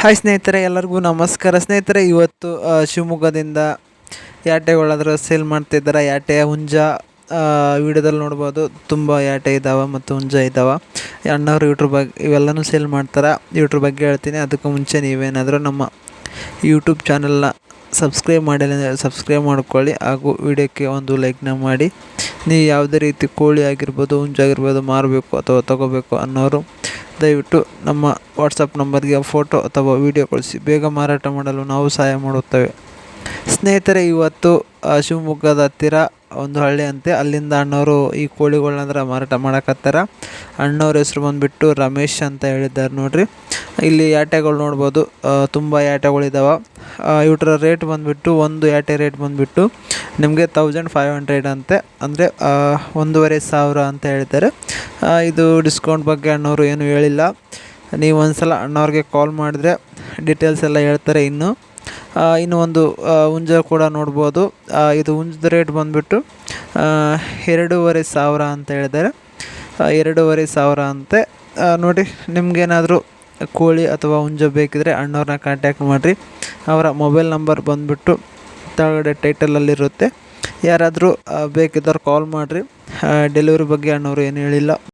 Hi ಸ್ನೇಹಿತರೆ, ಎಲ್ಲರಿಗೂ ನಮಸ್ಕಾರ. ಸ್ನೇಹಿತರೆ, ಇವತ್ತು ಶಿವಮೊಗ್ಗದಿಂದ ಯಾಟೆಗಳಾದರೂ ಸೇಲ್ ಮಾಡ್ತಿದ್ದಾರೆ. ಯಾಟೆಯ ಹುಂಜ ವಿಡಿಯೋದಲ್ಲಿ ನೋಡ್ಬೋದು. ತುಂಬ ಯಾಟೆ ಇದ್ದಾವೆ ಮತ್ತು ಹುಂಜ ಇದ್ದಾವೆ. ಅಣ್ಣವರು ಇವ್ರ ಬಗ್ಗೆ ಇವೆಲ್ಲನೂ ಸೇಲ್ ಮಾಡ್ತಾರೆ. ಇವ್ರ ಬಗ್ಗೆ ಹೇಳ್ತೀನಿ. ಅದಕ್ಕೂ ಮುಂಚೆ ನೀವೇನಾದರೂ ನಮ್ಮ ಯೂಟ್ಯೂಬ್ ಚಾನಲ್ನ ಸಬ್ಸ್ಕ್ರೈಬ್ ಮಾಡಿಲ್ಲ ಅಂದರೆ ಸಬ್ಸ್ಕ್ರೈಬ್ ಮಾಡ್ಕೊಳ್ಳಿ, ಹಾಗೂ ವಿಡಿಯೋಕ್ಕೆ ಒಂದು ಲೈಕ್ನ ಮಾಡಿ. ನೀವು ಯಾವುದೇ ರೀತಿ ಕೋಳಿ ಆಗಿರ್ಬೋದು, ಹುಂಜಾಗಿರ್ಬೋದು ಮಾರಬೇಕು ಅಥವಾ ತೊಗೋಬೇಕು ಅನ್ನೋರು ದಯವಿಟ್ಟು ನಮ್ಮ ವಾಟ್ಸಪ್ ನಂಬರ್ಗೆ ಫೋಟೋ ಅಥವಾ ವಿಡಿಯೋ ಕಳಿಸಿ. ಬೇಗ ಮಾರಾಟ ಮಾಡಲು ನಾವು ಸಹಾಯ ಮಾಡುತ್ತೇವೆ. ಸ್ನೇಹಿತರೆ, ಇವತ್ತು ಶಿವಮೊಗ್ಗದ ಹತ್ತಿರ ಒಂದು ಹಳ್ಳಿ ಅಂತೆ, ಅಲ್ಲಿಂದ ಅಣ್ಣವರು ಈ ಕೋಳಿಗಳನ್ನ ಮಾರಾಟ ಮಾಡಕತ್ತಾರ. ಅಣ್ಣವ್ರ ಹೆಸರು ಬಂದುಬಿಟ್ಟು ರಮೇಶ್ ಅಂತ ಹೇಳಿದ್ದಾರೆ. ನೋಡಿರಿ, ಇಲ್ಲಿ ಯಾಟೆಗಳು ನೋಡ್ಬೋದು. ತುಂಬ ಯಾಟೆಗಳಿದ್ದಾವೆ. ಇವ್ರ ರೇಟ್ ಬಂದುಬಿಟ್ಟು ಒಂದು ಯಾಟೆ ರೇಟ್ ಬಂದುಬಿಟ್ಟು ನಿಮಗೆ 1500 ಅಂತೆ, ಅಂದರೆ 1500 ಅಂತ ಹೇಳಿದ್ದಾರೆ. ಇದು ಡಿಸ್ಕೌಂಟ್ ಬಗ್ಗೆ ಅಣ್ಣವರು ಏನು ಹೇಳಿಲ್ಲ. ನೀವು ಒಂದ್ಸಲ ಅಣ್ಣವ್ರಿಗೆ ಕಾಲ್ ಮಾಡಿದ್ರೆ ಡೀಟೇಲ್ಸ್ ಎಲ್ಲ ಹೇಳ್ತಾರೆ. ಇನ್ನು ಒಂದು ಹುಂಜ ಕೂಡ ನೋಡ್ಬೋದು. ಇದು ಹುಂಜದ ರೇಟ್ ಬಂದುಬಿಟ್ಟು 2500 ಅಂತ ಹೇಳಿದ್ದಾರೆ. 2500 ಅಂತೆ. ನೋಡಿ, ನಿಮಗೇನಾದರೂ ಕೋಳಿ ಅಥವಾ ಹುಂಜ ಬೇಕಿದ್ರೆ ಅಣ್ಣವ್ರನ್ನ ಕಾಂಟ್ಯಾಕ್ಟ್ ಮಾಡಿರಿ. ಅವರ ಮೊಬೈಲ್ ನಂಬರ್ ಬಂದುಬಿಟ್ಟು ಕೆಳಗಡೆ ಟೈಟಲಲ್ಲಿರುತ್ತೆ. ಯಾರಾದರೂ ಬೇಕಿದ್ದವ್ರು ಕಾಲ್ ಮಾಡಿರಿ. ಡೆಲಿವರಿ ಬಗ್ಗೆ ಅಣ್ಣವರು ಏನು ಹೇಳಿಲ್ಲ.